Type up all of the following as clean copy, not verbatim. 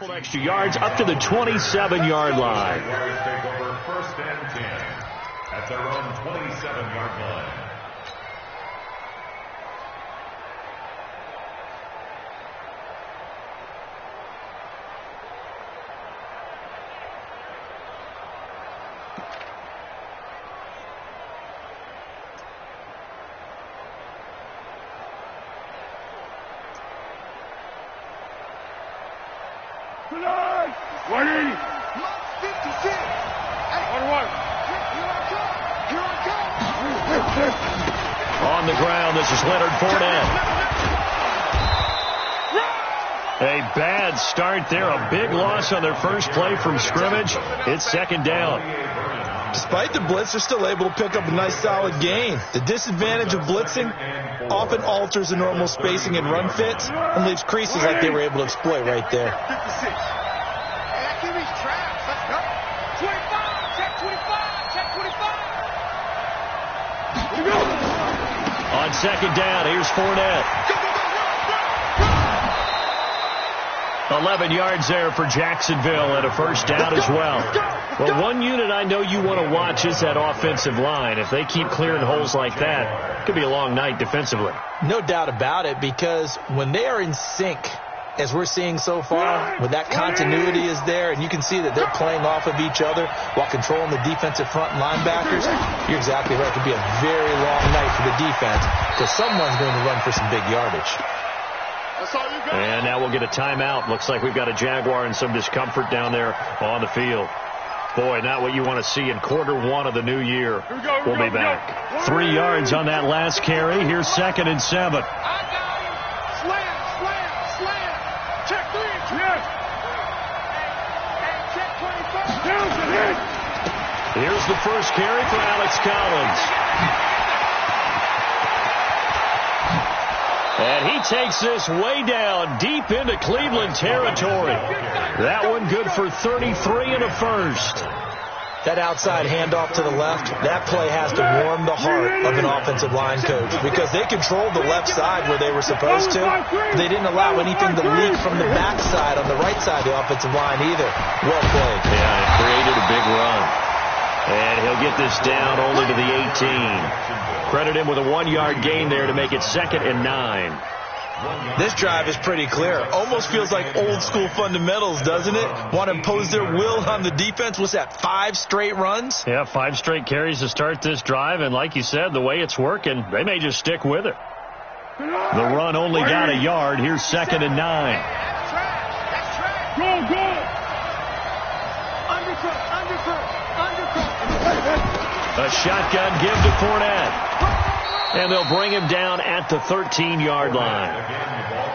couple extra yards up to the 27-yard line. Jaguars take over 1st and 10 at their own 27-yard line. On the ground, this is Leonard Fournette. A bad start there. A big loss on their first play from scrimmage. It's 2nd down. Despite the blitz, they're still able to pick up a nice, solid gain. The disadvantage of blitzing often alters the normal spacing and run fits and leaves creases like they were able to exploit right there. 56. Let's go. 25. Check 25. Check 25. On 2nd down, here's Fournette. 11 yards there for Jacksonville and a 1st down as well. Well, one unit I know you want to watch is that offensive line. If they keep clearing holes like that, it could be a long night defensively. No doubt about it, because when they are in sync, as we're seeing so far, when that continuity is there and you can see that they're playing off of each other while controlling the defensive front and linebackers, you're exactly right. It could be a very long night for the defense because someone's going to run for some big yardage. And now we'll get a timeout. Looks like we've got a Jaguar in some discomfort down there on the field. Boy, not what you want to see in Q1 of the new year. We'll be back. 3 yards on that last carry. Here's 2nd and 7. Check 3. Here's the first carry for Alex Collins. And he takes this way down deep into Cleveland territory. That one good for 33 and a 1st. That outside handoff to the left, that play has to warm the heart of an offensive line coach because they controlled the left side where they were supposed to. They didn't allow anything to leak from the backside on the right side of the offensive line either. Well played. Yeah, it created a big run. And he'll get this down only to the 18. Credit him with a 1-yard gain there to make it 2nd and 9. This drive is pretty clear. Almost feels like old school fundamentals, doesn't it? Want to impose their will on the defense. What's that, 5 straight runs? Yeah, 5 straight carries to start this drive. And like you said, the way it's working, they may just stick with it. The run only got a yard. Here's 2nd and 9. That's track. Go. Undercut. A shotgun give to Fournette. And they'll bring him down at the 13-yard line.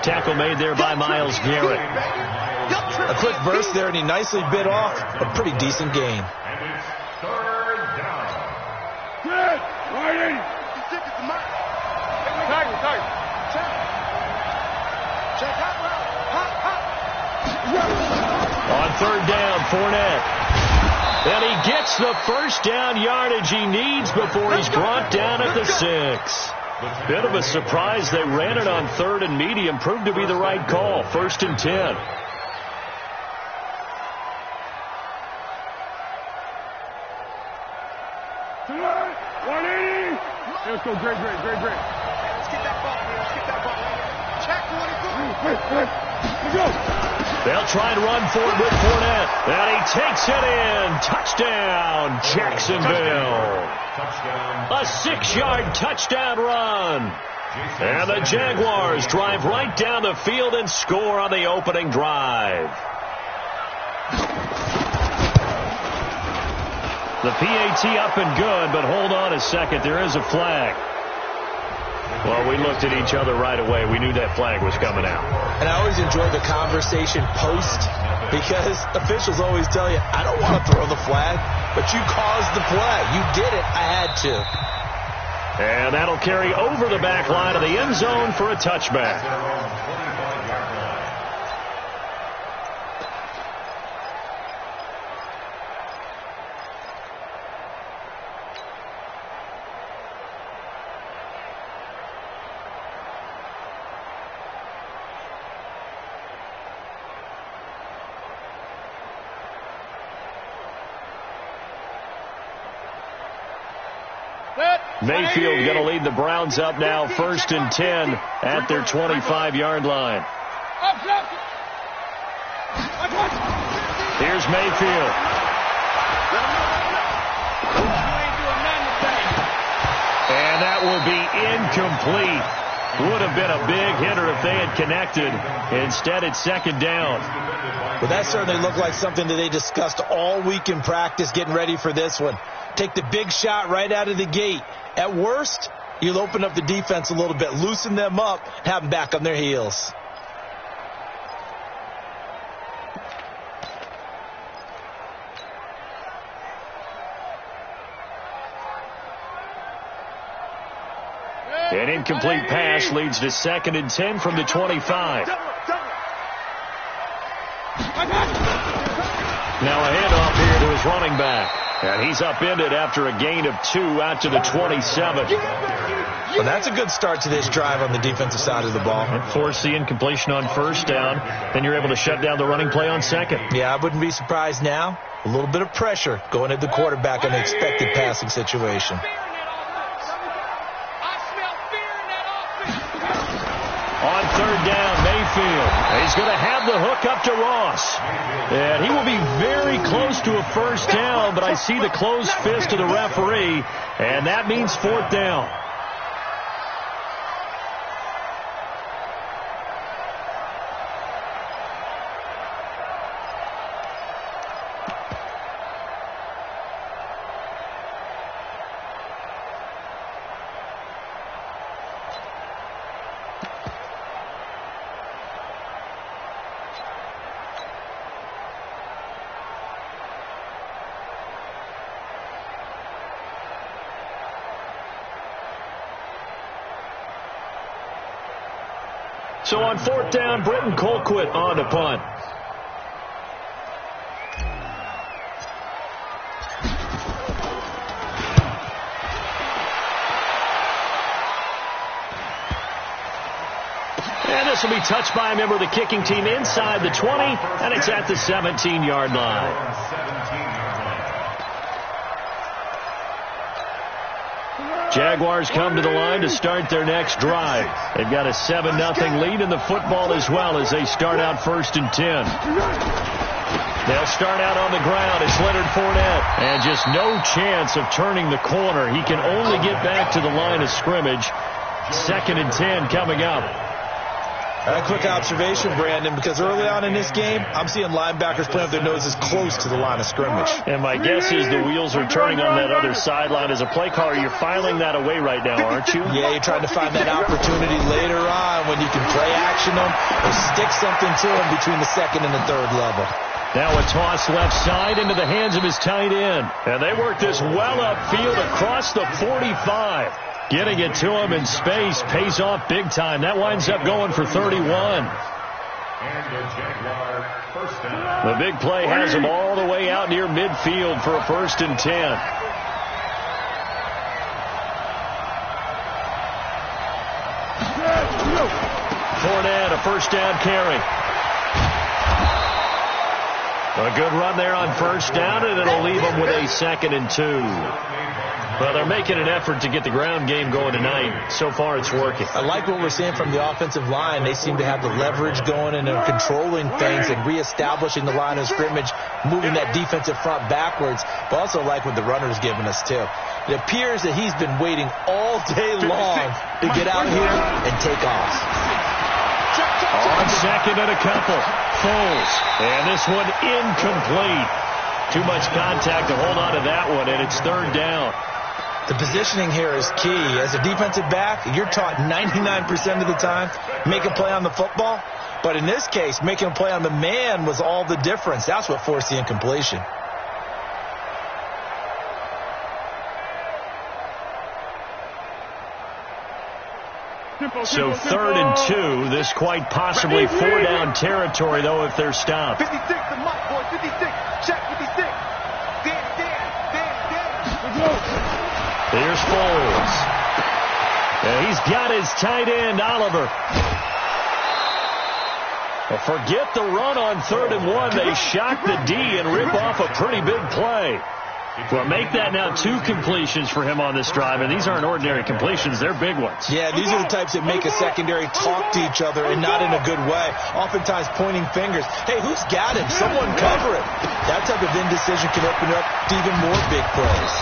Tackle made there by Myles Garrett. A quick burst there, and he nicely bit off a pretty decent gain. And it's 3rd down. Good. Right in. On 3rd down, Fournette. And he gets the 1st down yardage he needs before he's brought down at the 6. Bit of a surprise. They ran it on 3rd and medium. Proved to be the right call. 1st and 10. Let's go. Great. Let's get that ball. Check 44. Let's go. They'll try and run for it with Fournette. And he takes it in. Touchdown, Jacksonville. A 6-yard touchdown run. And the Jaguars drive right down the field and score on the opening drive. The PAT up and good, but hold on a second. There is a flag. Well, we looked at each other right away. We knew that flag was coming out. And I always enjoy the conversation post because officials always tell you, I don't want to throw the flag, but you caused the play. You did it. I had to. And that'll carry over the back line of the end zone for a touchback. Mayfield going to lead the Browns up now, 1st and 10 at their 25-yard line. Here's Mayfield. And that will be incomplete. Would have been a big hitter if they had connected. Instead, it's 2nd down. Well, that certainly looked like something that they discussed all week in practice, getting ready for this one. Take the big shot right out of the gate. At worst, you'll open up the defense a little bit, loosen them up, have them back on their heels. An incomplete pass leads to 2nd and 10 from the 25. Now a handoff here to his running back. And he's upended after a gain of 2 out to the 27. Well, that's a good start to this drive on the defensive side of the ball. And force the incompletion on 1st down. Then you're able to shut down the running play on 2nd. Yeah, I wouldn't be surprised now. A little bit of pressure going at the quarterback in an expected passing situation. On 3rd down, Mayfield. He's going to have the hook up to Ross. And he will be very close to a 1st down, but I see the closed fist of the referee, and that means 4th down. So on 4th down, Britton Colquitt on to punt. And this will be touched by a member of the kicking team inside the 20, and it's at the 17-yard line. Jaguars come to the line to start their next drive. They've got a 7-0 lead in the football as well as they start out 1st and 10. They'll start out on the ground. It's Leonard Fournette. And just no chance of turning the corner. He can only get back to the line of scrimmage. 2nd and 10 coming up. A quick observation, Brandon, because early on in this game, I'm seeing linebackers playing with their noses close to the line of scrimmage. And my guess is the wheels are turning on that other sideline. As a play caller, you're filing that away right now, aren't you? Yeah, you're trying to find that opportunity later on when you can play action them or stick something to them between the 2nd and the 3rd level. Now a toss left side into the hands of his tight end. And they work this well upfield across the 45. Getting it to him in space pays off big time. That winds up going for 31. The big play has him all the way out near midfield for a 1st and 10. Fournette, a 1st down carry. A good run there on 1st down, and it'll leave them with a 2nd and 2. Well, they're making an effort to get the ground game going tonight. So far, it's working. I like what we're seeing from the offensive line. They seem to have the leverage going and they're controlling things and reestablishing the line of scrimmage, moving that defensive front backwards. But also like what the runner's giving us, too. It appears that he's been waiting all day long to get out here and take off. On 2nd and a couple. Foles. And this one incomplete. Too much contact to hold on to that one, and it's 3rd down. The positioning here is key. As a defensive back, you're taught 99% of the time, make a play on the football. But in this case, making a play on the man was all the difference. That's what forced the incompletion. So 3rd and 2. This quite possibly 4-down territory, though, if they're stopped. 56, the mic, boy, 56. Check 56. Here's Foles. And he's got his tight end, Oliver. Well, forget the run on 3rd and 1. They shock the D and rip off a pretty big play. Well, make that now 2 completions for him on this drive, and these aren't ordinary completions. They're big ones. Yeah, these are the types that make a secondary talk to each other and not in a good way, oftentimes pointing fingers. Hey, who's got him? Someone cover it. That type of indecision can open up to even more big plays.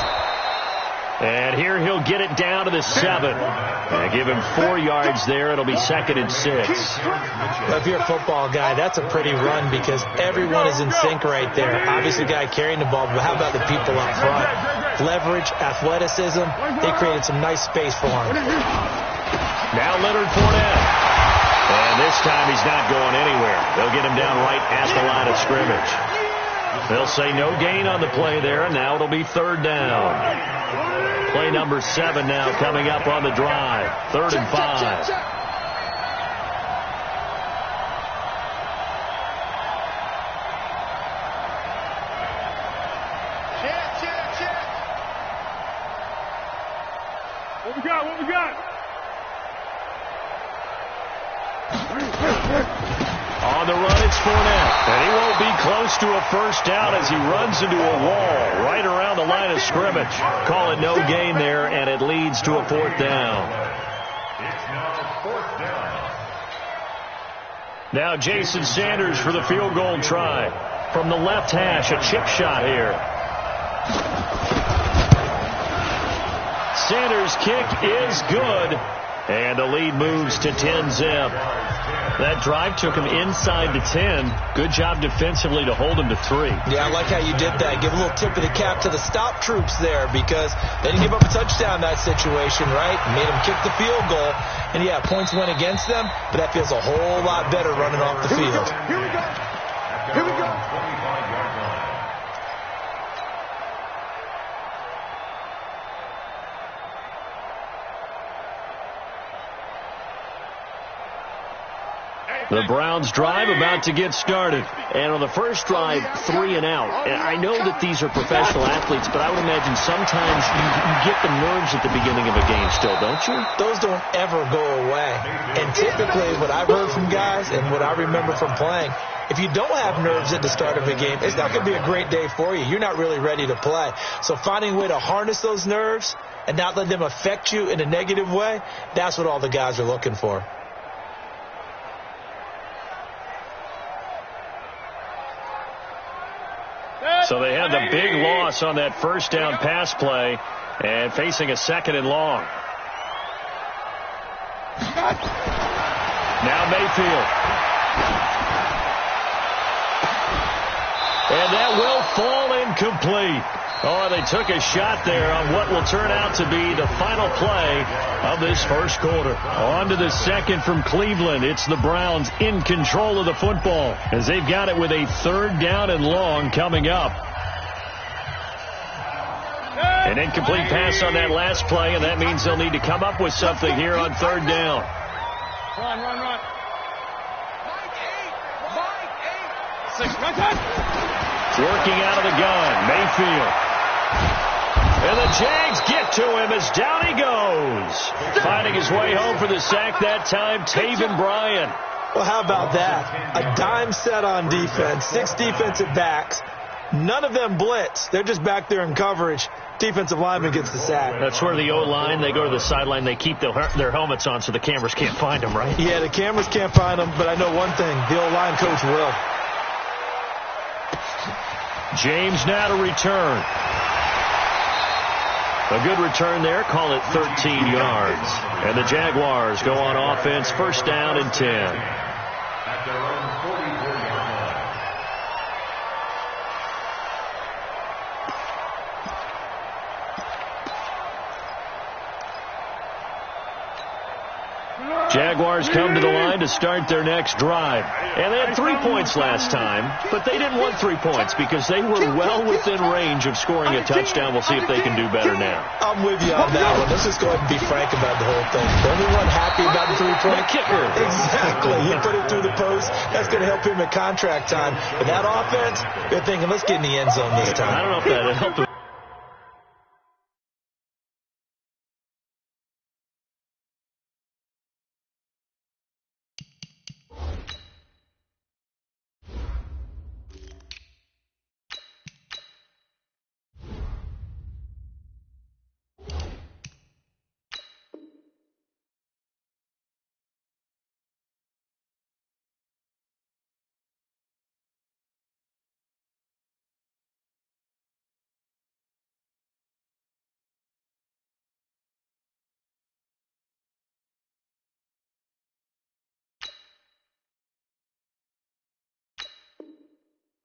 And here he'll get it down to the 7. And give him 4 yards there. It'll be 2nd and 6. Well, if you're a football guy, that's a pretty run because everyone is in sync right there. Obviously, the guy carrying the ball, but how about the people up front? Leverage, athleticism, they created some nice space for him. Now Leonard Fournette. And this time he's not going anywhere. They'll get him down right at the line of scrimmage. They'll say no gain on the play there, and now it'll be 3rd down. Play number 7 now coming up on the drive. 3rd and 5. What we got? What we got? On the run, it's Fournette. And he won't be close to a first down as he runs into a wall right around the line of scrimmage. Call it no gain there, and it leads to a 4th down. It's now 4th down. Now Jason Sanders for the field goal try. From the left hash, a chip shot here. Sanders' kick is good. And the lead moves to 10-zip. That drive took him inside the 10. Good job defensively to hold him to 3. Yeah, I like how you did that. Give a little tip of the cap to the stop troops there because they didn't give up a touchdown in that situation, right? Made them kick the field goal. And, yeah, points went against them, but that feels a whole lot better running off the field. Here we go. Here we go. 25-yard line. The Browns drive about to get started. And on the first drive, 3 and out. And I know that these are professional athletes, but I would imagine sometimes you get the nerves at the beginning of a game still, don't you? Those don't ever go away. And typically what I've heard from guys and what I remember from playing, if you don't have nerves at the start of a game, it's not going to be a great day for you. You're not really ready to play. So finding a way to harness those nerves and not let them affect you in a negative way, that's what all the guys are looking for. So they had the big loss on that first down pass play and facing a 2nd and long. Now Mayfield. And that will fall incomplete. Oh, they took a shot there on what will turn out to be the final play of this first quarter. On to the 2nd from Cleveland. It's the Browns in control of the football as they've got it with a 3rd down and long coming up. An incomplete pass on that last play, and that means they'll need to come up with something here on 3rd down. Run. Working out of the gun, Mayfield. And the Jags get to him as down he goes. Finding his way home for the sack that time, Taven Bryan. Well, how about that? A dime set on defense, 6 defensive backs. None of them blitz. They're just back there in coverage. Defensive lineman gets the sack. That's where the O-line, they go to the sideline, they keep their helmets on so the cameras can't find them, right? Yeah, the cameras can't find them, but I know one thing. The O-line coach will. James now to return. A good return there. Call it 13 yards. And the Jaguars go on offense. 1st down and 10. At their own 44-yard line. Jaguars come to the line to start their next drive. And they had 3 points last time, but they didn't want 3 points because they were well within range of scoring a touchdown. We'll see if they can do better now. I'm with you on that one. Let's just go ahead and be frank about the whole thing. The only one happy about the 3-point kicker. Exactly. He put it through the post. That's going to help him at contract time. But that offense, they're thinking, let's get in the end zone this time. I don't know if that helped him.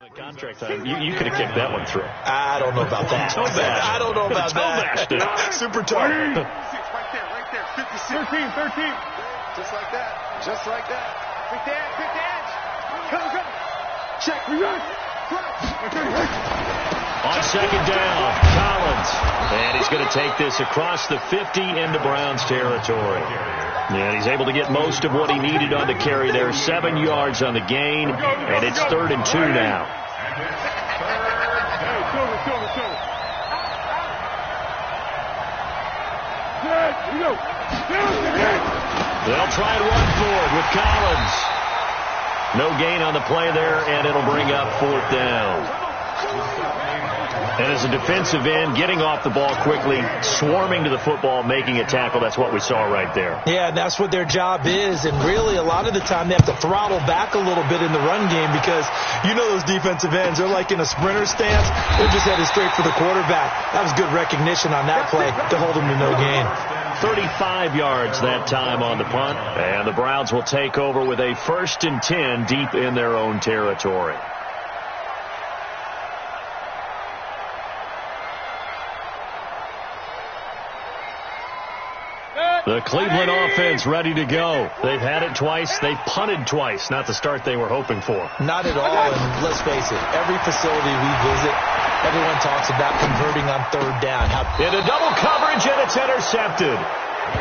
Contract time. You could have kicked that one through. I don't know about that. I don't know about that. Super toe. Right there. 56. 13. Just like that. Quick dance. Come. Check. On second down, Collins. And he's going to take this across the 50 into Browns territory. And he's able to get most of what he needed on the carry there. 7 yards on the gain. And it's 3rd and 2 now. They'll try and run forward with Collins. No gain on the play there, and it'll bring up 4th down. And as a defensive end, getting off the ball quickly, swarming to the football, making a tackle, that's what we saw right there. Yeah, that's what their job is. And really, a lot of the time, they have to throttle back a little bit in the run game because you know those defensive ends, they're like in a sprinter stance. They're just headed straight for the quarterback. That was good recognition on that play to hold him to no gain. 35 yards that time on the punt. And the Browns will take over with a 1st and 10 deep in their own territory. The Cleveland offense ready to go. They've had it twice. They've punted twice. Not the start they were hoping for. Not at all. And let's face it, every facility we visit, everyone talks about converting on 3rd down. Into double coverage, and it's intercepted.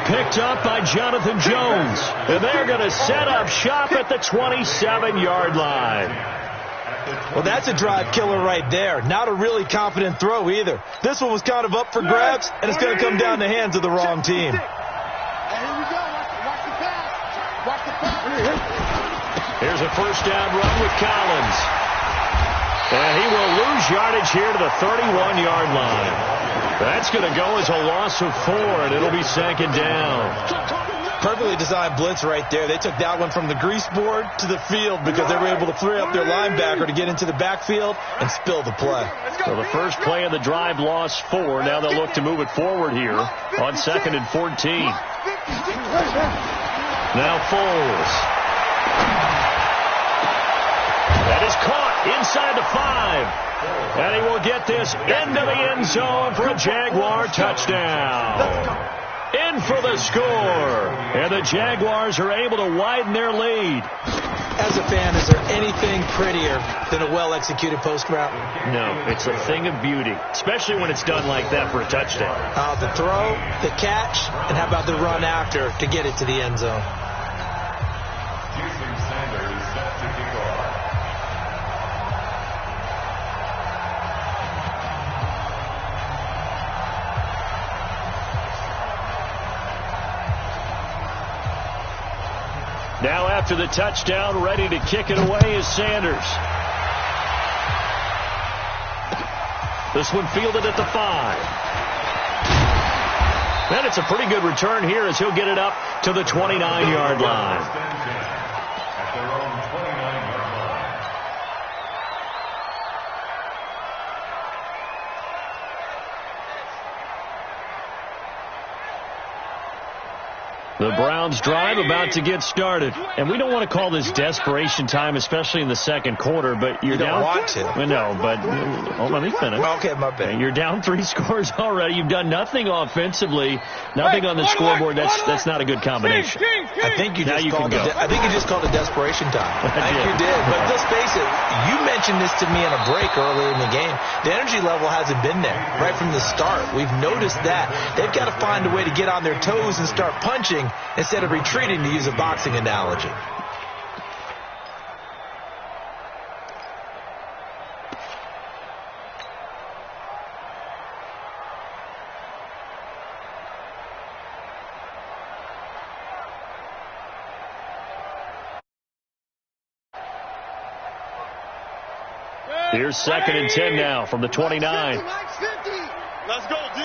Picked up by Jonathan Jones. And they're going to set up shop at the 27-yard line. Well, that's a drive killer right there. Not a really confident throw either. This one was kind of up for grabs, and it's going to come down the hands of the wrong team. Here's a 1st down run with Collins. And he will lose yardage here to the 31-yard line. That's going to go as a loss of 4, and it'll be 2nd down. Perfectly designed blitz right there. They took that one from the grease board to the field because they were able to free up their linebacker to get into the backfield and spill the play. So the first play of the drive lost 4. Now they'll look to move it forward here on 2nd and 14. Now Foles. That is caught inside the 5. And he will get this into the end zone for a Jaguar touchdown. In for the score. And the Jaguars are able to widen their lead. As a fan, is there anything prettier than a well-executed post route? No, it's a thing of beauty, especially when it's done like that for a touchdown. The throw, the catch, and how about the run after to get it to the end zone? Now after the touchdown, ready to kick it away is Sanders. This one fielded at the 5. And it's a pretty good return here as he'll get it up to the 29-yard line. The Browns drive about to get started. And we don't want to call this desperation time, especially in the second quarter, but you're down. You don't want to. No, but let me finish. Okay, my bad. You're down 3 scores already. You've done nothing offensively, nothing on the scoreboard. That's not a good combination. I think you just called it desperation time. I think you did. But let's face it, you mentioned this to me on a break earlier in the game. The energy level hasn't been there right from the start. We've noticed that. They've got to find a way to get on their toes and start punching instead of retreating, to use a boxing analogy. Here's 2nd and 10 now from the 29. Let's go, D.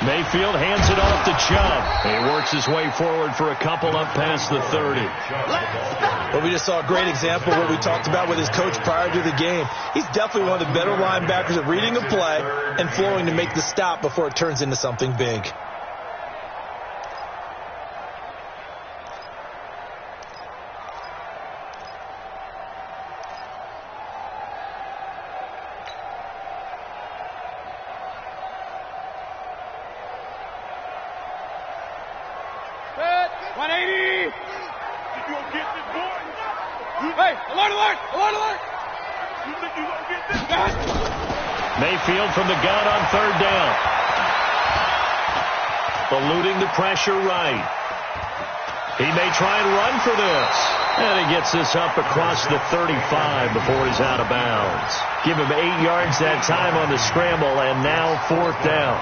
Mayfield hands it off to Chubb. He works his way forward for a couple up past the 30. Well, we just saw a great example of what we talked about with his coach prior to the game. He's definitely one of the better linebackers at reading a play and flowing to make the stop before it turns into something big. Alert, alert, alert, alert. You think you gonna get this guy? Mayfield from the gun on third down. Eluding the pressure right. He may try and run for this. And he gets this up across the 35 before he's out of bounds. Give him 8 yards that time on the scramble, and now fourth down.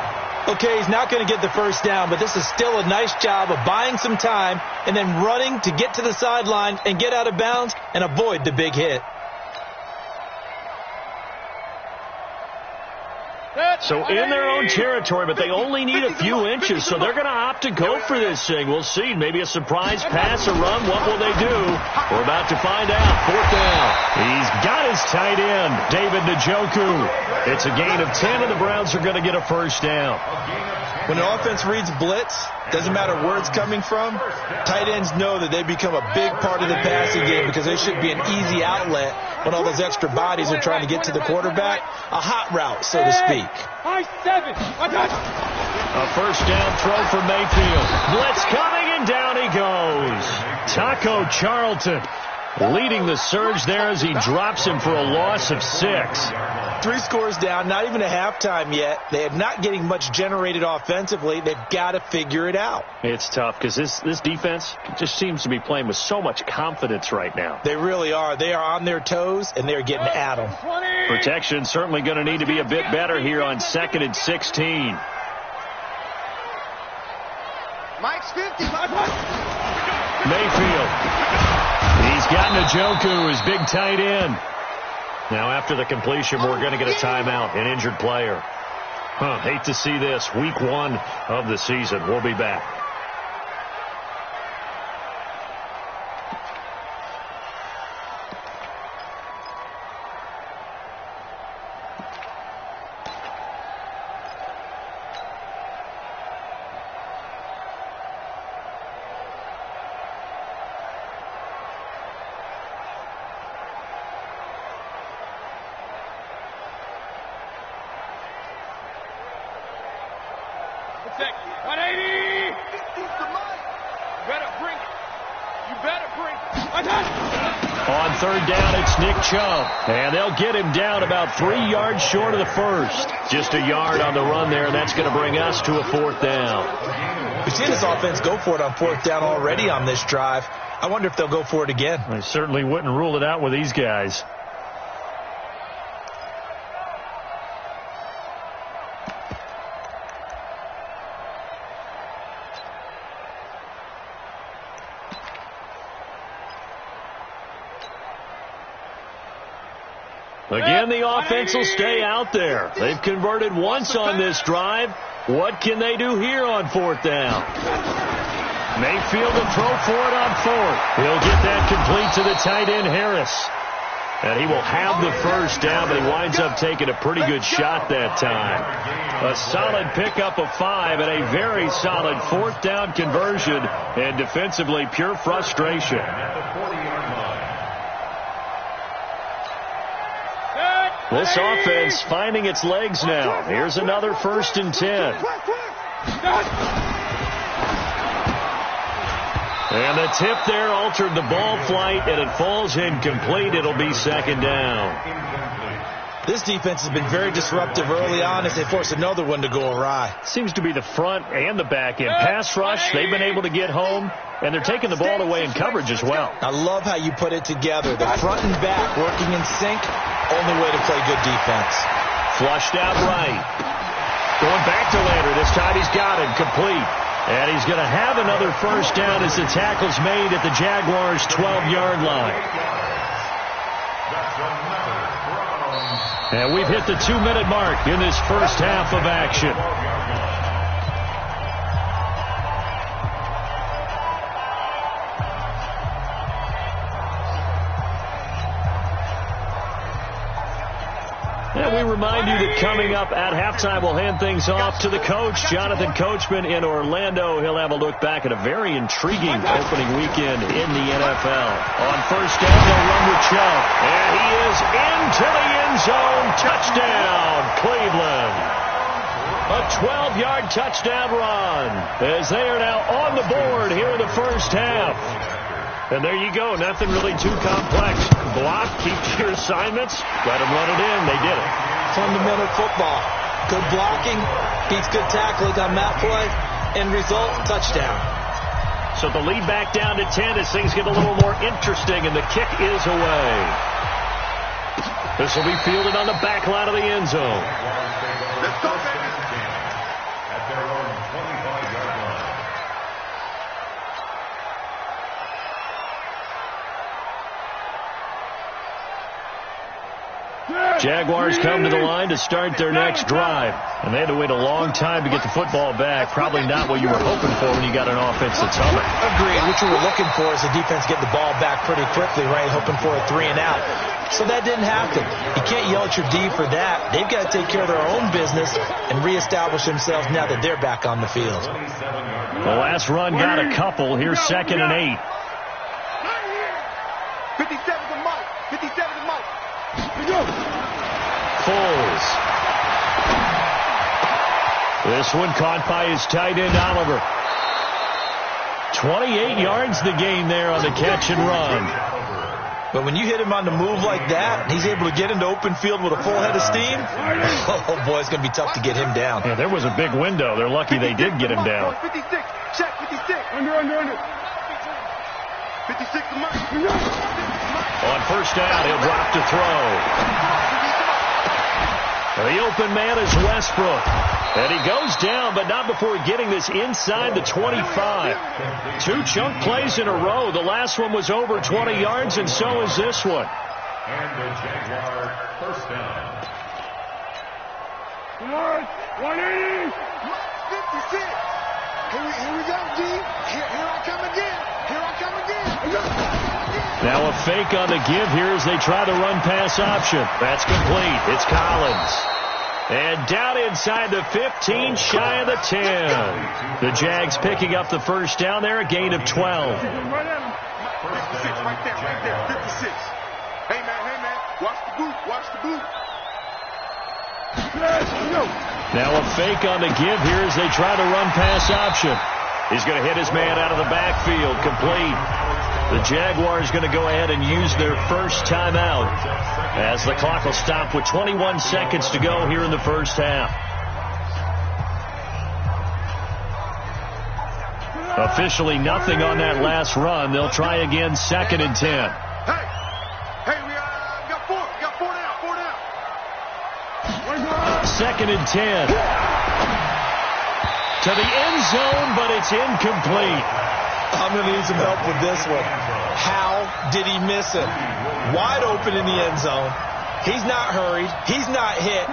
Okay, he's not going to get the first down, but this is still a nice job of buying some time and then running to get to the sideline and get out of bounds and avoid the big hit. So in their own territory, but they only need a few inches, so they're going to opt to go for this thing. We'll see. Maybe a surprise pass, a run. What will they do? We're about to find out. Fourth down. He's got his tight end, David Njoku. It's a gain of 10, and the Browns are going to get a first down. When an offense reads blitz, doesn't matter where it's coming from, tight ends know that they become a big part of the passing game because they should be an easy outlet when all those extra bodies are trying to get to the quarterback. A hot route, so to speak. High 7. A first down throw for Mayfield. Blitz coming, and down he goes. Taco Charlton leading the surge there as he drops him for a loss of 6. 3 scores down, not even a halftime yet. They are not getting much generated offensively. They've got to figure it out. It's tough because this defense just seems to be playing with so much confidence right now. They really are. They are on their toes, and they're getting at them. Protection certainly going to need to be a bit better here on 2nd and 16. Mike's 50. Mayfield. He's got Njoku, his big tight end. Now after the completion, we're going to get a timeout, an injured player. Hate to see this. Week 1 of the season. We'll be back. On third down, it's Nick Chubb. And they'll get him down about 3 yards short of the first. Just a yard on the run there, and that's going to bring us to a fourth down. We've seen this offense go for it on fourth down already on this drive. I wonder if they'll go for it again. I certainly wouldn't rule it out with these guys. Again, the offense will stay out there. They've converted once on this drive. What can they do here on fourth down? Mayfield will throw for it on fourth. He'll get that complete to the tight end, Harris. And he will have the first down, but he winds up taking a pretty good shot that time. A solid pickup of 5 and a very solid fourth down conversion. And defensively, pure frustration. This offense finding its legs now. Here's another 1st and 10. And the tip there altered the ball flight, and it falls incomplete. It'll be 2nd down. This defense has been very disruptive early on as they force another one to go awry. Seems to be the front and the back end. Pass rush, they've been able to get home, and they're taking the ball away in coverage as well. I love how you put it together. The front and back working in sync. Only way to play good defense. Flushed out right. Going back to Lander. This time he's got it. Complete. And he's going to have another first down as the tackle's made at the Jaguars' 12-yard line. And we've hit the 2-minute mark in this first half of action. And we remind you that coming up at halftime, we'll hand things off to the coach, Jonathan Coachman in Orlando. He'll have a look back at a very intriguing opening weekend in the NFL. On first down, they'll run with Chubb. And he is into the end zone. Touchdown, Cleveland. A 12-yard touchdown run as they are now on the board here in the first half. And there you go. Nothing really too complex. Block, keep your assignments, let them run it in. They did it. Fundamental football. Good blocking, beats good tackling on that play. End result, touchdown. So the lead back down to 10 as things get a little more interesting, and the kick is away. This will be fielded on the back line of the end zone. Let's go, baby. At their own 25-yard line. Jaguars come to the line to start their next drive. And they had to wait a long time to get the football back. Probably not what you were hoping for when you got an offense that's humming. Agreed. What you were looking for is the defense getting the ball back pretty quickly, right? Hoping for a 3-and-out. So that didn't happen. You can't yell at your D for that. They've got to take care of their own business and reestablish themselves now that they're back on the field. The last run got a couple. Here's 2nd and 8. 57 to Mike. 57 to Mike. Foles. This one caught by his tight end, Oliver. 28 yards the gain there on the catch and run. But when you hit him on the move like that, he's able to get into open field with a full head of steam, oh, boy, it's going to be tough to get him down. Yeah, there was a big window. They're lucky they did get him down. 56. Check 56. Under. 56 to Mike. On first down, he'll drop to throw. The open man is Westbrook. And he goes down, but not before getting this inside the 25. 2 chunk plays in a row. The last one was over 20 yards, and so is this one. And the Jaguar first down. 180. 56. Here we go, G. Here I come again. Now a fake on the give here as they try the run-pass option. That's complete. It's Collins. And down inside the 15, shy of the 10. The Jags picking up the first down there, a gain of 12. 56 right there. 56. Hey, man. Watch the boot. Now a fake on the give here as they try the run-pass option. He's going to hit his man out of the backfield, complete. The Jaguars going to go ahead and use their first timeout as the clock will stop with 21 seconds to go here in the first half. Officially nothing on that last run. They'll try again, 2nd and 10. Hey, we got 4 down. 2nd and 10. To the end zone, but it's incomplete. I'm going to need some help with this one. How did he miss it? Wide open in the end zone. He's not hurried. He's not hit.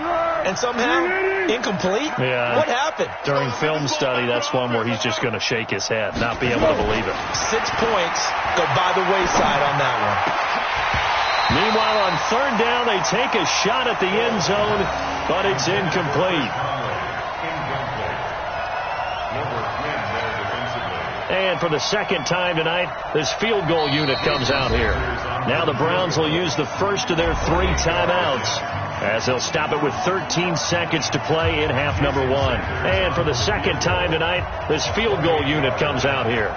And somehow, incomplete? Yeah. What happened? During film study, that's one where he's just going to shake his head, not be able to believe it. 6 points go by the wayside on that one. Meanwhile, on 3rd down, they take a shot at the end zone, but it's incomplete. And for the 2nd time tonight, this field goal unit comes out here. Now the Browns will use the first of their 3 timeouts as they'll stop it with 13 seconds to play in half number 1. And for the 2nd time tonight, this field goal unit comes out here.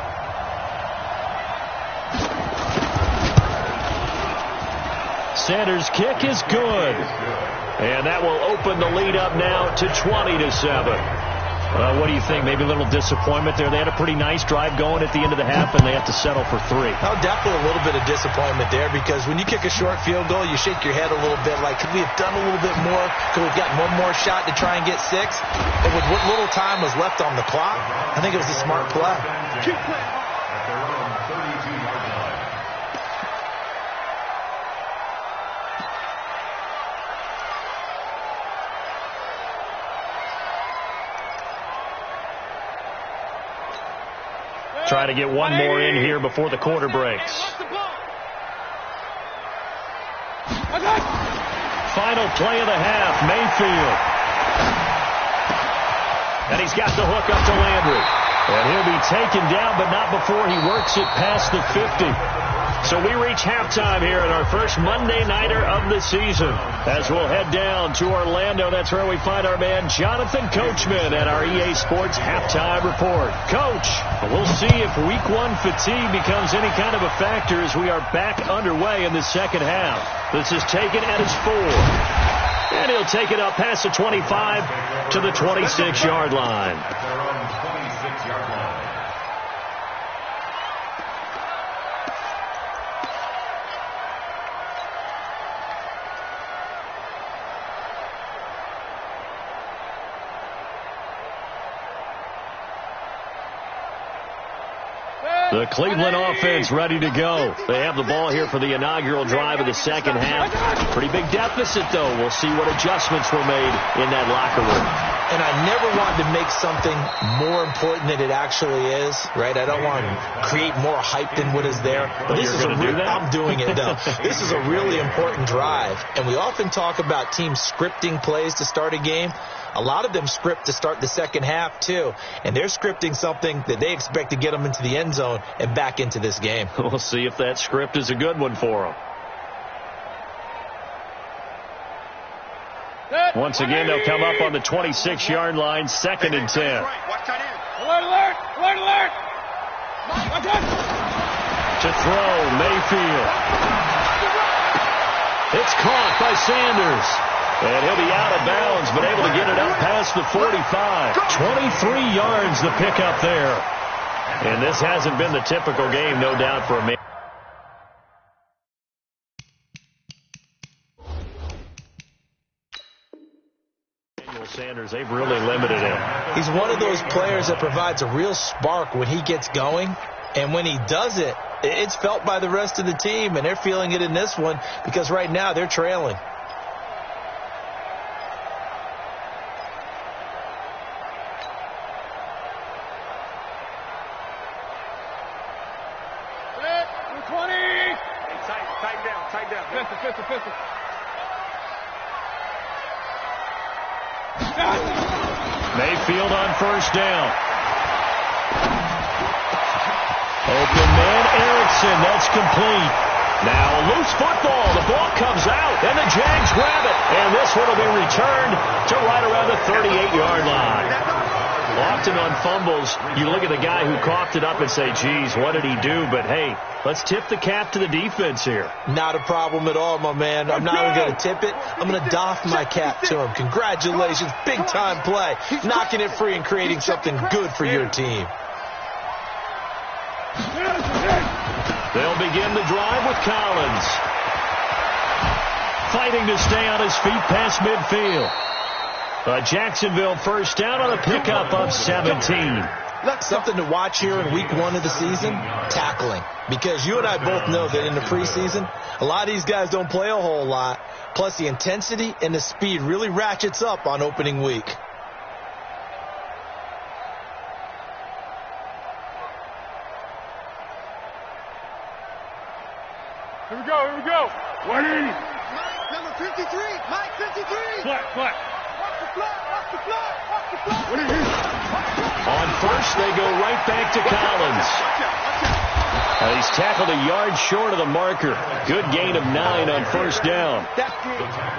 Sanders' kick is good. And that will open the lead up now to 20-7. What do you think? Maybe a little disappointment there. They had a pretty nice drive going at the end of the half, and they have to settle for 3. Oh, definitely a little bit of disappointment there, because when you kick a short field goal, you shake your head a little bit like, could we have done a little bit more? Could we have gotten one more shot to try and get 6? And with what little time was left on the clock, I think it was a smart play. Keep playing. At their own 32-yard line. Try to get one more in here before the quarter breaks. Final play of the half, Mayfield. And he's got the hook up to Landry. And he'll be taken down, but not before he works it past the 50. So we reach halftime here in our first Monday Nighter of the season. As we'll head down to Orlando, that's where we find our man Jonathan Coachman at our EA Sports Halftime Report. Coach, we'll see if Week 1 fatigue becomes any kind of a factor as we are back underway in the second half. This is taken at his 4. And he'll take it up past the 25 to the 26-yard line. At their own 26-yard line. The Cleveland offense ready to go. They have the ball here for the inaugural drive of the second half. Pretty big deficit, though. We'll see what adjustments were made in that locker room. And I never wanted to make something more important than it actually is, right? I don't want to create more hype than what is there. But this is I'm doing it, though. This is a really important drive. And we often talk about teams scripting plays to start a game. A lot of them script to start the second half, too. And they're scripting something that they expect to get them into the end zone and back into this game. We'll see if that script is a good one for them. Once again, they'll come up on the 26-yard line, 2nd and 10. Alert, alert, alert, alert. To throw, Mayfield. It's caught by Sanders. And he'll be out of bounds, but able to get it up past the 45. 23 yards the pickup there. And this hasn't been the typical game, no doubt, for a man. Sanders, they've really limited him. He's one of those players that provides a real spark when he gets going. And when he does it, it's felt by the rest of the team, and they're feeling it in this one because right now they're trailing. Pistol. Mayfield on first down. Open man, Erickson. That's complete. Now loose football. The ball comes out, and the Jags grab it. And this one will be returned to right around the 38-yard line. Often on fumbles, you look at the guy who coughed it up and say, geez, what did he do? But, hey, let's tip the cap to the defense here. Not a problem at all, my man. I'm not even going to tip it. I'm going to doff my cap to him. Congratulations. Big-time play. Knocking it free and creating something good for your team. They'll begin the drive with Collins. Fighting to stay on his feet past midfield. A Jacksonville first down on a pickup of 17. Something to watch here in week 1 of the season, tackling. Because you and I both know that in the preseason, a lot of these guys don't play a whole lot. Plus the intensity and the speed really ratchets up on opening week. Here we go. 180. Mike, number 53. Mike, 53. Flat. On first, they go right back to Collins. He's tackled a yard short of the marker. Good gain of 9 on first down.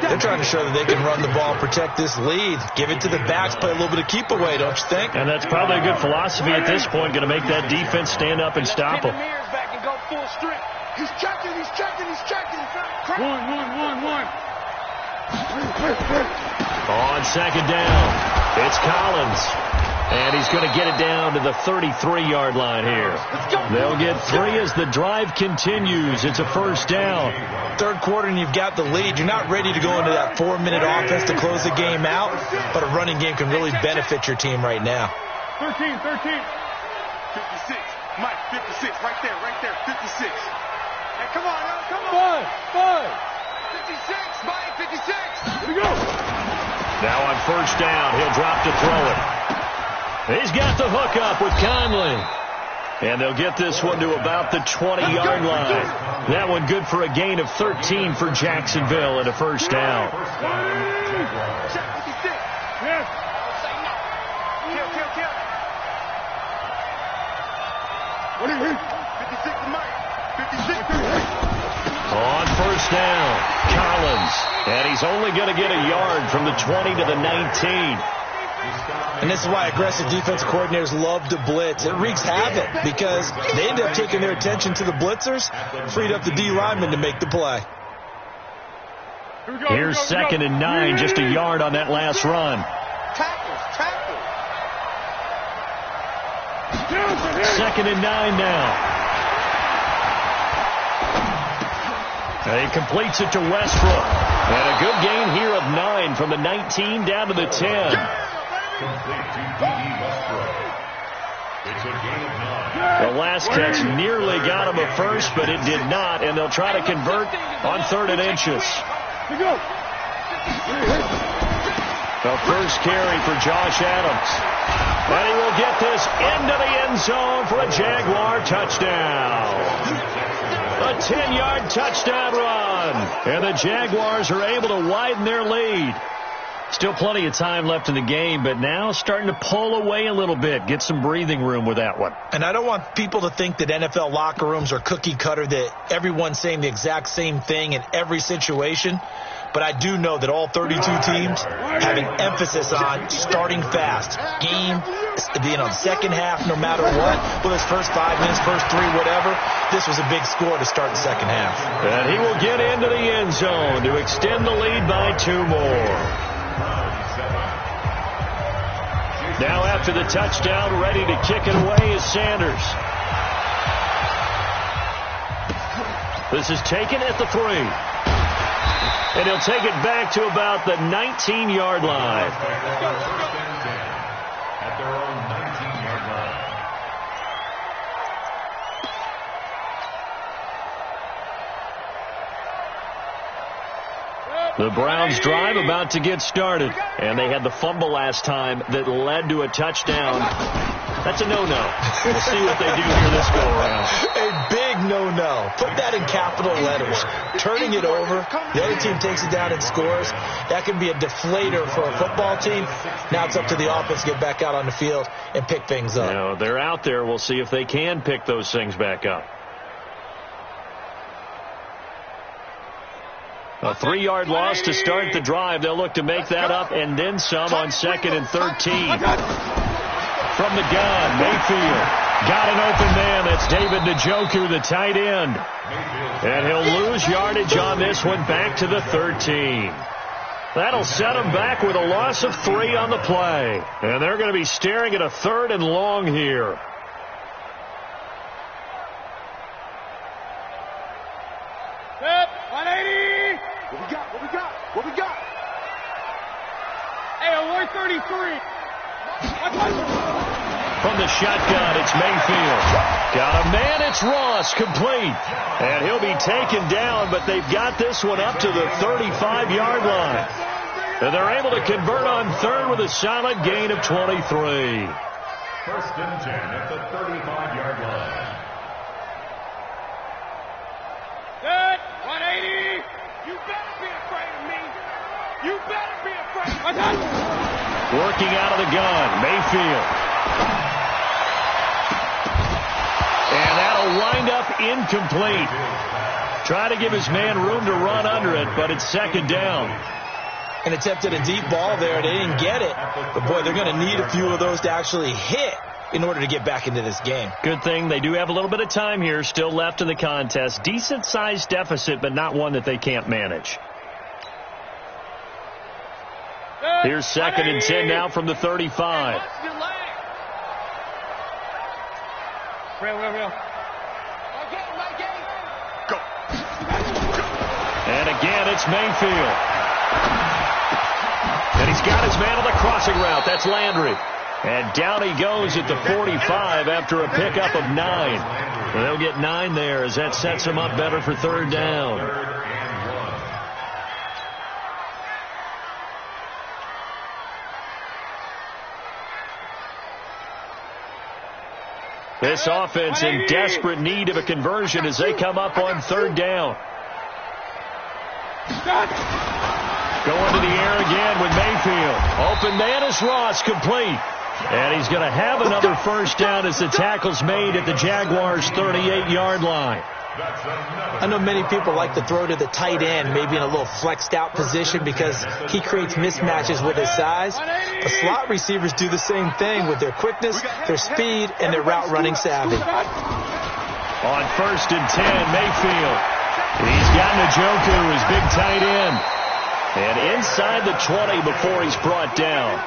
They're trying to show that they can run the ball, protect this lead. Give it to the backs, play a little bit of keep away, don't you think? And that's probably a good philosophy at this point, going to make that defense stand up and stop him. He's checking. One. On second down, it's Collins. And he's going to get it down to the 33-yard line here. They'll get 3 as the drive continues. It's a first down. Third quarter and you've got the lead. You're not ready to go into that 4-minute offense to close the game out, but a running game can really benefit your team right now. 13. 56. Mike, 56. Right there. 56. Hey, come on. 5. 56. Mike, 56. Here we go. Now on first down, he'll drop to throw it. He's got the hook up with Conley. And they'll get this one to about the 20-yard line. That one good for a gain of 13 for Jacksonville and a first down. On first down, Collins. And he's only going to get a yard from the 20 to the 19. And this is why aggressive defensive coordinators love to blitz. It wreaks havoc because they end up taking their attention to the blitzers, freed up the D lineman to make the play. Here's 2nd and 9, just a yard on that last run. Tackle. 2nd and 9 now. And he completes it to Westbrook. And a good gain here of 9 from the 19 down to the 10. Complete to TTh Westbrook. It's a gain of 9. The last catch nearly got him a first, but it did not, and they'll try to convert on 3rd and inches. The first carry for Josh Adams. And he will get this into the end zone for a Jaguar touchdown. A 10-yard touchdown run. And the Jaguars are able to widen their lead. Still plenty of time left in the game, but now starting to pull away a little bit. Get some breathing room with that one. And I don't want people to think that NFL locker rooms are cookie cutter, that everyone's saying the exact same thing in every situation. But I do know that all 32 teams have an emphasis on starting fast. Game, second half, no matter what. Whether it's first 5 minutes, first 3, whatever. This was a big score to start the second half. And he will get into the end zone to extend the lead by 2 more. Now after the touchdown, ready to kick it away is Sanders. This is taken at the 3. And he'll take it back to about the 19-yard line. At their own 19-yard line. The Browns drive about to get started. And they had the fumble last time that led to a touchdown. That's a no-no. We'll see what they do here this go-around. A big no-no. Put that in capital letters. Turning it over, the other team takes it down and scores. That can be a deflator for a football team. Now it's up to the offense to get back out on the field and pick things up. No, they're out there. We'll see if they can pick those things back up. A 3-yard loss to start the drive. They'll look to make that up and then some on 2nd and 13. From the gun, Mayfield got an open man. That's David Njoku, the tight end. And he'll lose yardage on this one back to the 13. That'll set him back with a loss of 3 on the play. And they're going to be staring at a 3rd and long here. Set, 180. What we got? Hey, alert 33. From the shotgun, it's Mayfield. Got a man, it's Ross, complete. And he'll be taken down, but they've got this one up to the 35-yard line. And they're able to convert on 3rd with a solid gain of 23. 1st and 10 at the 35-yard line. Set, 180. You better be afraid of me. You better be afraid of me. Working out of the gun, Mayfield. And that'll wind up incomplete. Try to give his man room to run under it, but it's 2nd down. And attempted a deep ball there. They didn't get it. But, boy, they're going to need a few of those to actually hit in order to get back into this game. Good thing they do have a little bit of time here still left in the contest. Decent-sized deficit, but not one that they can't manage. Here's 2nd and 10 now from the 35. Real. Go. And again, it's Mayfield. And he's got his man on the crossing route. That's Landry. And down he goes at the 45 after a pickup of 9. And they'll get 9 there as that sets him up better for 3rd down. This offense in desperate need of a conversion as they come up on 3rd down. Going to the air again with Mayfield. Open man is Ross, complete. And he's going to have another first down as the tackle's made at the Jaguars' 38-yard line. I know many people like to throw to the tight end, maybe in a little flexed out position because he creates mismatches with his size. The slot receivers do the same thing with their quickness, their speed, and their route running savvy. On 1st and 10, Mayfield. He's got Njoku, his big tight end. And inside the 20 before he's brought down.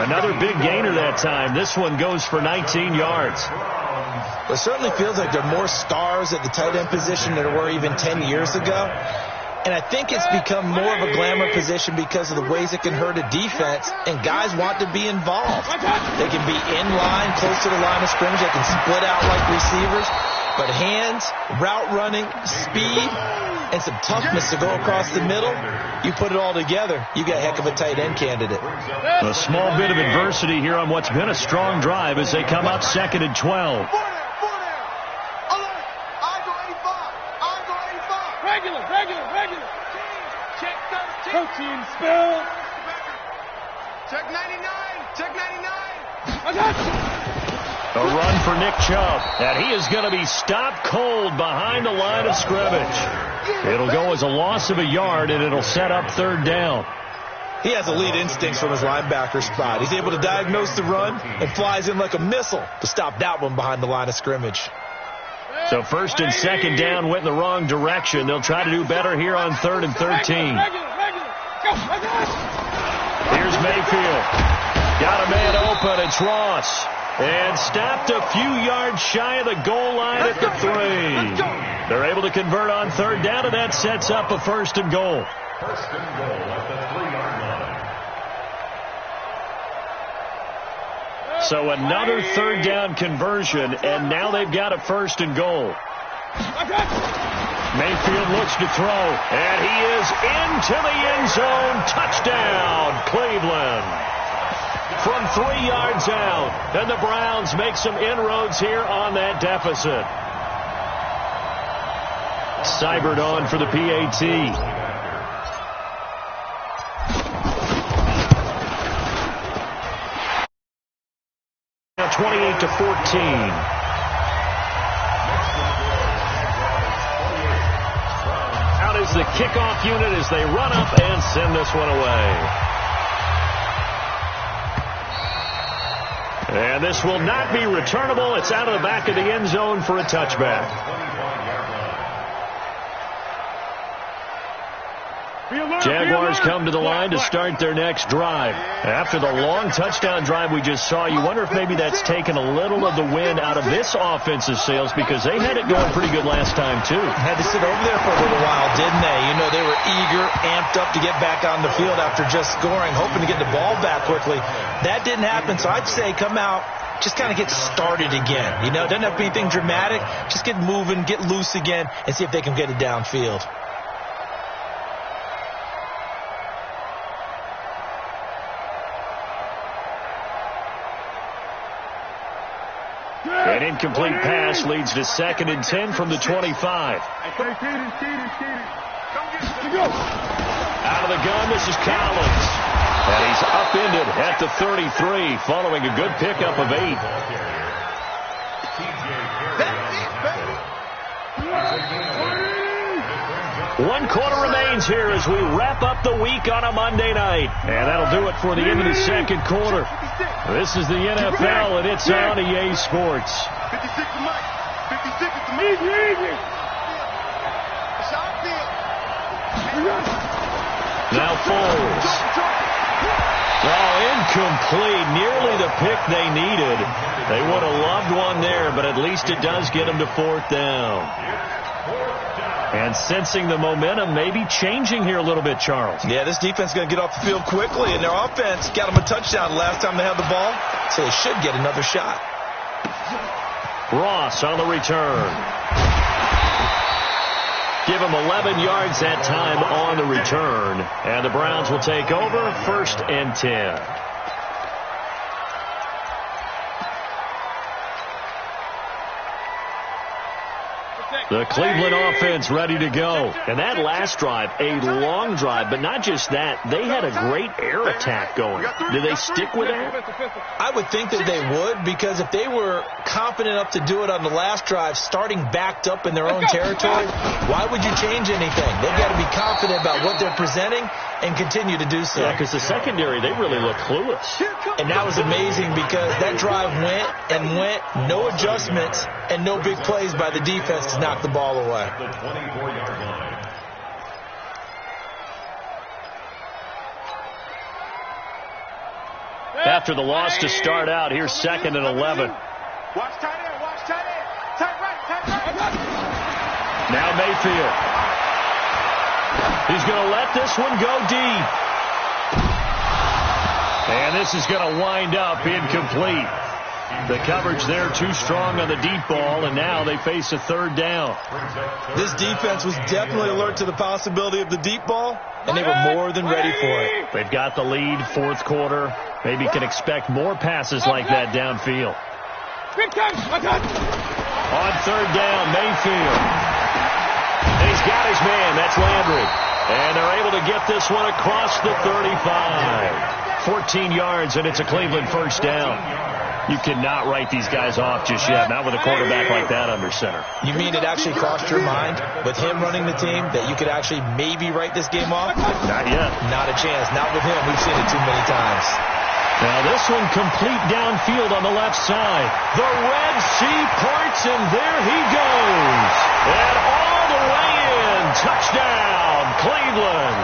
Another big gainer that time. This one goes for 19 yards. It certainly feels like there are more stars at the tight end position than there were even 10 years ago. And I think it's become more of a glamour position because of the ways it can hurt a defense, and guys want to be involved. They can be in line, close to the line of scrimmage. They can split out like receivers. But hands, route running, speed, and some toughness to go across the middle, you put it all together, you got a heck of a tight end candidate. A small bit of adversity here on what's been a strong drive as they come up 2nd and 12. Regular. Check 13. Protein spill. Check 99. I got you. A run for Nick Chubb, and he is going to be stopped cold behind the line of scrimmage. It'll go as a loss of a yard, and it'll set up 3rd down. He has elite instincts from his linebacker spot. He's able to diagnose the run and flies in like a missile to stop that one behind the line of scrimmage. So 1st and 2nd down went in the wrong direction. They'll try to do better here on 3rd and 13. Here's Mayfield. Got a man open. It's Ross. And stopped a few yards shy of the goal line at the 3. They're able to convert on 3rd down, and that sets up a 1st and goal. 1st and goal at the 3-yard line. So another 3rd down conversion, and now they've got a 1st and goal. Mayfield looks to throw, and he is into the end zone. Touchdown, Cleveland. From 3 yards out, and the Browns make some inroads here on that deficit. Seibert on for the PAT. 28-14. Out is the kickoff unit as they run up and send this one away. And this will not be returnable. It's out of the back of the end zone for a touchback. Jaguars come to the line to start their next drive. After the long touchdown drive we just saw, you wonder if maybe that's taken a little of the wind out of this offensive sails, because they had it going pretty good last time, too. Had to sit over there for a little while, didn't they? You know, they were eager, amped up to get back on the field after just scoring, hoping to get the ball back quickly. That didn't happen, so I'd say come out, just kind of get started again. You know, it doesn't have to be anything dramatic. Just get moving, get loose again, and see if they can get it downfield. An incomplete pass leads to 2nd and 10 from the 25. Out of the gun, this is Collins. And he's upended at the 33, following a good pickup of 8. One quarter remains here as we wrap up the week on a Monday night. And that'll do it for the end of the second quarter. This is the NFL, and it's on EA Sports. 56 to Mike. 56 to Mike. Easy. Now Foles. Oh, incomplete. Nearly the pick they needed. They would have loved one there, but at least it does get them to 4th down. And sensing the momentum maybe changing here a little bit, Charles. Yeah, this defense is going to get off the field quickly, and their offense got them a touchdown last time they had the ball, so they should get another shot. Ross on the return. Give him 11 yards that time on the return, and the Browns will take over 1st and 10. The Cleveland offense ready to go. And that last drive, a long drive, but not just that. They had a great air attack going. Do they stick with that? I would think that they would, because if they were confident enough to do it on the last drive, starting backed up in their own territory, why would you change anything? They've got to be confident about what they're presenting and continue to do so. Yeah, because the secondary, they really look clueless. And that was amazing because that drive went and went, no adjustments and no big plays by the defense to knock the ball away. The 24-yard line. After the loss to start out, here's 2nd and 11. Watch tight end, watch tight end. Tight right, tight right. Now Mayfield. He's going to let this one go deep. And this is going to wind up incomplete. The coverage there too strong on the deep ball, and now they face a 3rd down. This defense was definitely alert to the possibility of the deep ball, and they were more than ready for it. They've got the lead, 4th quarter. Maybe can expect more passes like that downfield. On 3rd down, Mayfield. And he's got his man. That's Landry. And they're able to get this one across the 35. 14 yards, and it's a Cleveland 1st down. You cannot write these guys off just yet, not with a quarterback like that under center. You mean it actually crossed your mind with him running the team that you could actually maybe write this game off? Not yet. Not a chance. Not with him. We've seen it too many times. Now this one complete downfield on the left side. The Red Sea parts, and there he goes. And all the way in. Touchdown, Cleveland.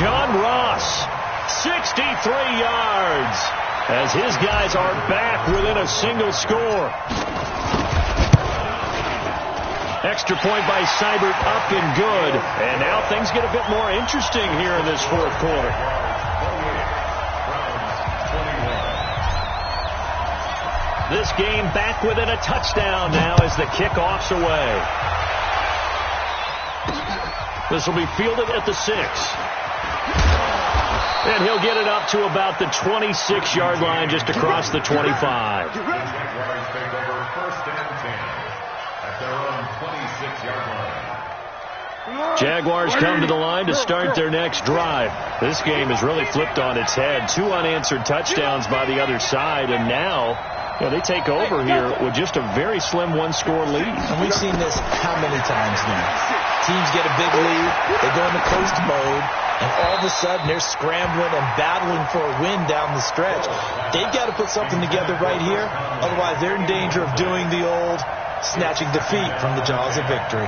John Ross, 63 yards. As his guys are back within a single score. Extra point by Seibert, up and good. And now things get a bit more interesting here in this 4th quarter. This game back within a touchdown now as the kickoff's away. This will be fielded at the 6. And he'll get it up to about the 26-yard line, just across the 25. Jaguars take over 1st and 10 at their own 26-yard line. Jaguars come to the line to start their next drive. This game is really flipped on its head. 2 unanswered touchdowns by the other side, and now they take over here with just a very slim 1-score lead. And we've seen this how many times now? Teams get a big lead, they go into coast mode, and all of a sudden they're scrambling and battling for a win down the stretch. They've got to put something together right here, otherwise they're in danger of doing the old snatching defeat from the jaws of victory.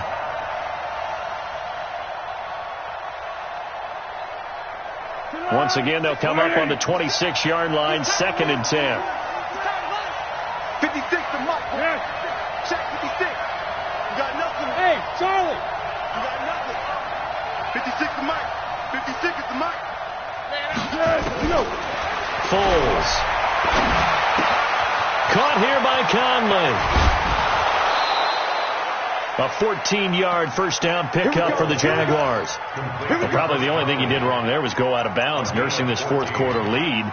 Once again, they'll come up on the 26-yard line, 2nd and 10. 56 to Mike. Check 56. You got nothing. Hey, Charlie. You got nothing. 56 to Mike. 56 is to Mike. Foles. Caught here by Conley. A 14-yard 1st down pickup for the Jaguars. Well, probably the only thing he did wrong there was go out of bounds, nursing this 4th quarter lead.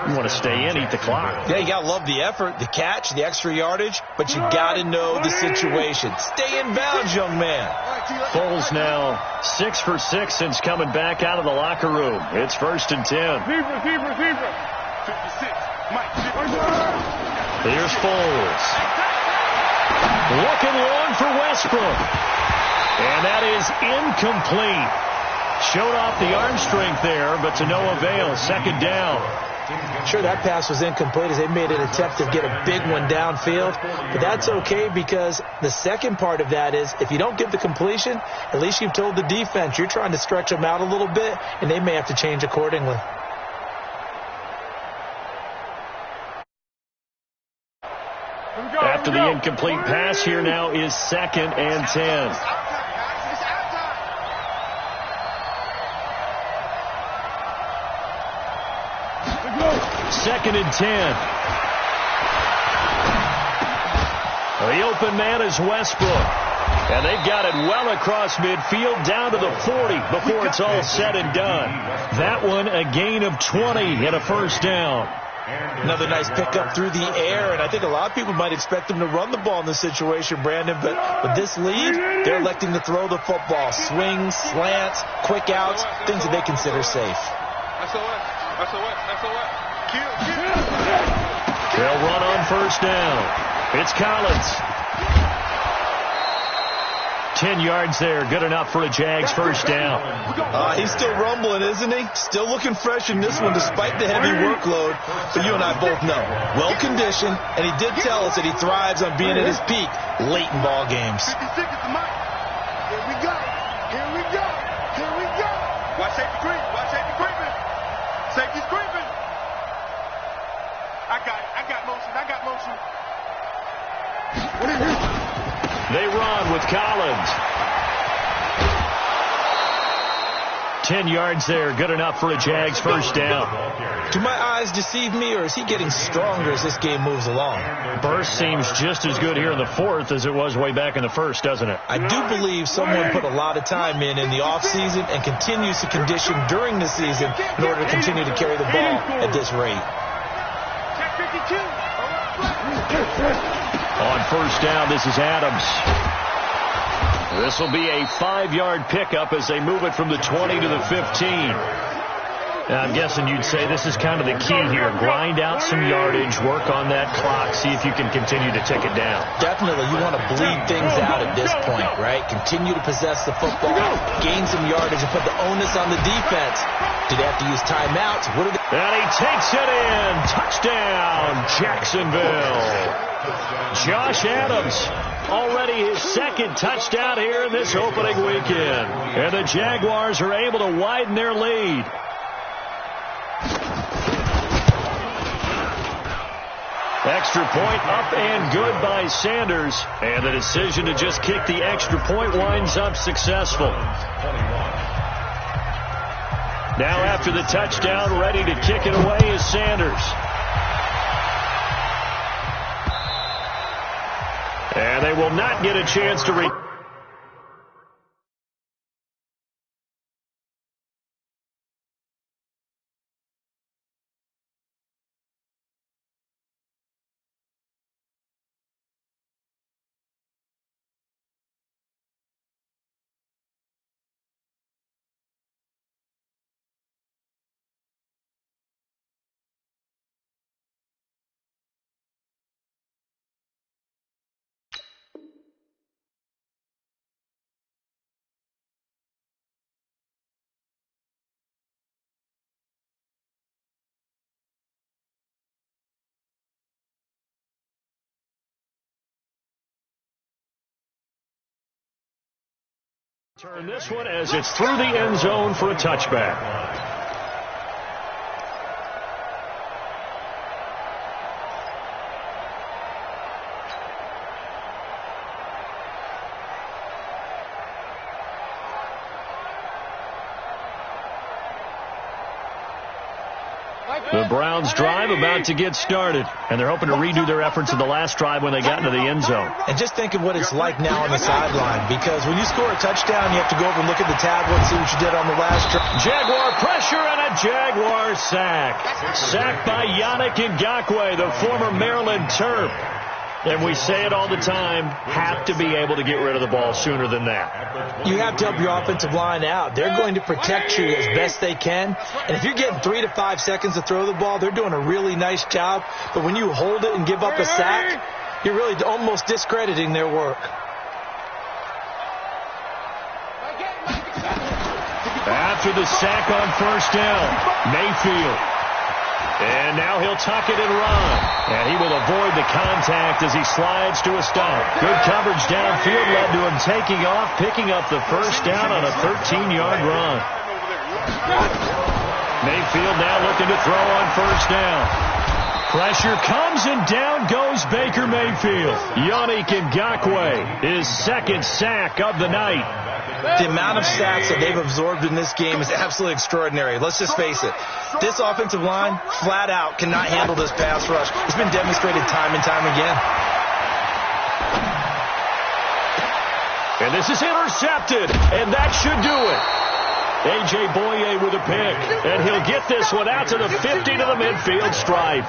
You want to stay in, eat the clock. Yeah, you got to love the effort, the catch, the extra yardage, but you got to know the situation. Stay in bounds, young man. Foles now 6 for 6 since coming back out of the locker room. It's 1st and 10. 56. Mike. Here's Foles. Looking long for Westbrook. And that is incomplete. Showed off the arm strength there, but to no avail. 2nd down. Sure, that pass was incomplete as they made an attempt to get a big one downfield. But that's okay because the second part of that is if you don't get the completion, at least you've told the defense you're trying to stretch them out a little bit, and they may have to change accordingly. After the incomplete pass, here now is 2nd and 10. 2nd and 10. The open man is Westbrook. And they've got it well across midfield down to the 40 before it's all said and done. That one a gain of 20 and a 1st down. Another nice pickup through the air, and I think a lot of people might expect them to run the ball in this situation, Brandon, but with this lead, they're electing to throw the football. Swings, slants, quick outs, things that they consider safe. They'll run on first down. It's Collins. 10 yards there, good enough for a Jags first down. He's still rumbling, isn't he? Still looking fresh in this one despite the heavy workload. But you and I both know, well-conditioned, and he did tell us that he thrives on being at his peak late in ball games. 56 is the mic. Here we go. Here we go. Here we go. Watch safety creep. Watch safety creeping. Safety's creeping. I got it. I got motion. I got motion. They run with Collins. 10 yards there, good enough for a Jags first down. Do my eyes deceive me, or is he getting stronger as this game moves along? Burst seems just as good here in the fourth as it was way back in the first, doesn't it? I do believe someone put a lot of time in the offseason and continues to condition during the season in order to continue to carry the ball at this rate. On first down, this is Adams. This will be a 5-yard pickup as they move it from the 20 to the 15. Now, I'm guessing you'd say this is kind of the key here. Grind out some yardage, work on that clock, see if you can continue to tick it down. Definitely. You want to bleed things out at this point, right? Continue to possess the football, gain some yardage, and put the onus on the defense. Do they have to use timeouts? What are they? And he takes it in. Touchdown, Jacksonville. Josh Adams, already his second touchdown here in this opening weekend. And the Jaguars are able to widen their lead. Extra point up and good by Sanders. And the decision to just kick the extra point winds up successful. Now after the touchdown, ready to kick it away is Sanders. And they will not get a chance to turn this one as it's through the end zone for a touchback. The Browns drive about to get started, and they're hoping to redo their efforts in the last drive when they got into the end zone. And just think of what it's like now on the sideline, because when you score a touchdown, you have to go over and look at the tablet and see what you did on the last drive. Jaguar pressure and a Jaguar sack. Sacked by Yannick Ngakoue, the former Maryland Terp. And we say it all the time, have to be able to get rid of the ball sooner than that. You have to help your offensive line out. They're going to protect you as best they can. And if you're getting 3 to 5 seconds to throw the ball, they're doing a really nice job. But when you hold it and give up a sack, you're really almost discrediting their work. After the sack on first down, Mayfield. And now he'll tuck it and run. And he will avoid the contact as he slides to a stop. Good coverage downfield led to him taking off, picking up the first down on a 13-yard run. Mayfield now looking to throw on first down. Pressure comes and down goes Baker Mayfield. Yannick Ngakoue, his second sack of the night. The amount of sacks that they've absorbed in this game is absolutely extraordinary. Let's just face it. This offensive line, flat out, cannot handle this pass rush. It's been demonstrated time and time again. And this is intercepted, and that should do it. A.J. Boye with a pick. And he'll get this one out to the 50 to the midfield stripe.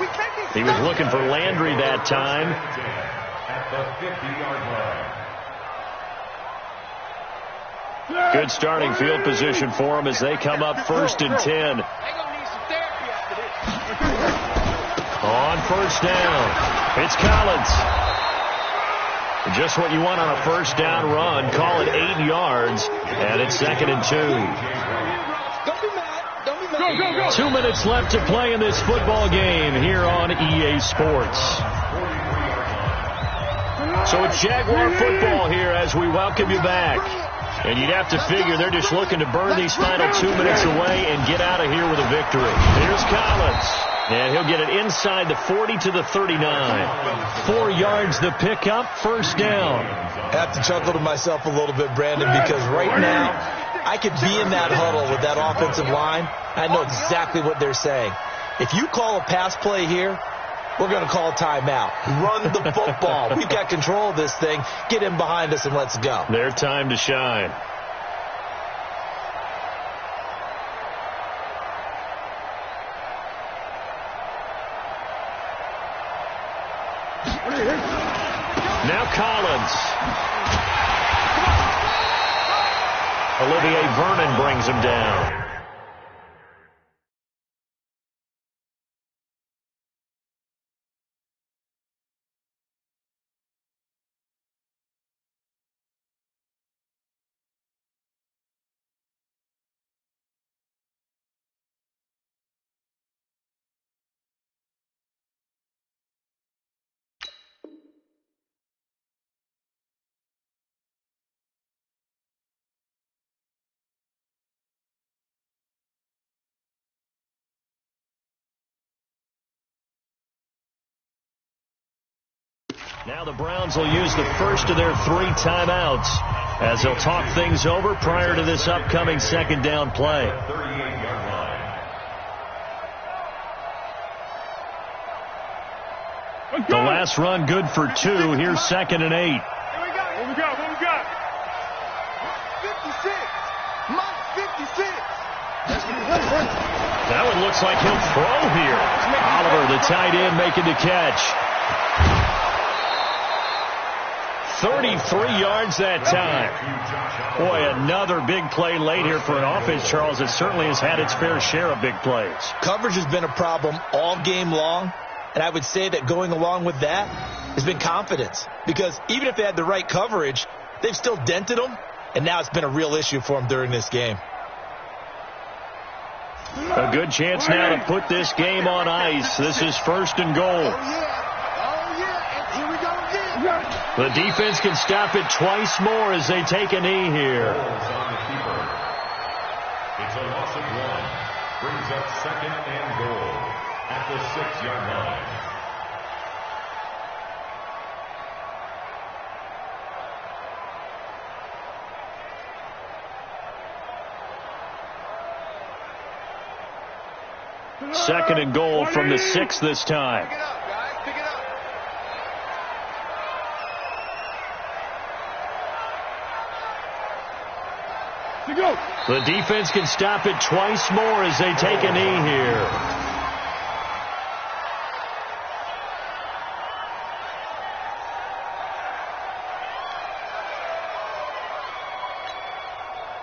He was looking for Landry that time. At the 50-yard line. Good starting field position for them as they come up 1st and 10. On 1st down, it's Collins. Just what you want on a 1st down run. Call it 8 yards, and it's 2nd and 2. 2 minutes left to play in this football game here on EA Sports. So it's Jaguar football here as we welcome you back. And you'd have to figure they're just looking to burn these final 2 minutes away and get out of here with a victory. Here's Collins. And he'll get it inside the 40 to the 39. 4 yards the pickup, 1st down. I have to chuckle to myself a little bit, Brandon, because right now I could be in that huddle with that offensive line. I know exactly what they're saying. If you call a pass play here, we're going to call a timeout. Run the football. We've got control of this thing. Get in behind us and let's go. Their time to shine. Now Collins. Olivier Vernon brings him down. Now the Browns will use the first of their 3 timeouts as they'll talk things over prior to this upcoming 2nd down play. 38-yard line. The last run good for 2. Here's 2nd and 8. Here we go. What we got? What we got? 56. Mike 56. That one looks like he'll throw here. Oliver, the tight end, making the catch. 33 yards that time. Boy, another big play late here for an offense, Charles, that certainly has had its fair share of big plays. Coverage has been a problem all game long, and I would say that going along with that has been confidence. Because even if they had the right coverage, they've still dented them, and now it's been a real issue for them during this game. A good chance now to put this game on ice. This is 1st and goal. The defense can stop it twice more as they take a knee here. It's a loss of 1. Brings up 2nd and goal at the 6-yard line. Second and goal from the 6 this time. Pick it up, guys. Pick it up. The defense can stop it twice more as they take a knee here.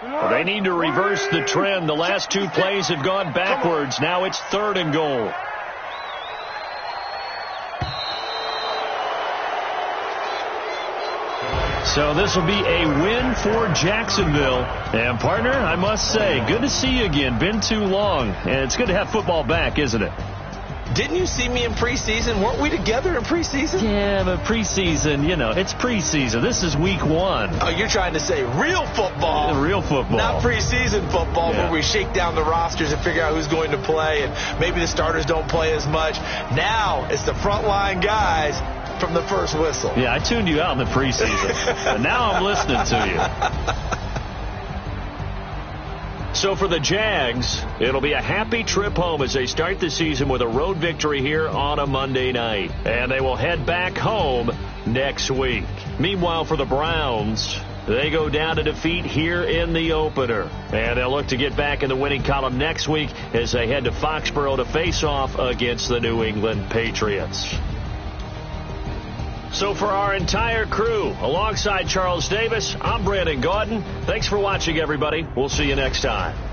Well, they need to reverse the trend. The last 2 plays have gone backwards. Now it's 3rd and goal. So this will be a win for Jacksonville. And, partner, I must say, good to see you again. Been too long. And it's good to have football back, isn't it? Didn't you see me in preseason? Weren't we together in preseason? Yeah, but preseason, you know, it's preseason. This is week 1. Oh, you're trying to say real football. Real football. Not preseason football where we shake down the rosters and figure out who's going to play, and maybe the starters don't play as much. Now it's the frontline guys from the first whistle. Yeah, I tuned you out in the preseason. But now I'm listening to you. So for the Jags, it'll be a happy trip home as they start the season with a road victory here on a Monday night. And they will head back home next week. Meanwhile, for the Browns, They go down to defeat here in the opener. And they'll look to get back in the winning column next week as they head to Foxborough to face off against the New England Patriots. So for our entire crew, alongside Charles Davis, I'm Brandon Gaudin. Thanks for watching, everybody. We'll see you next time.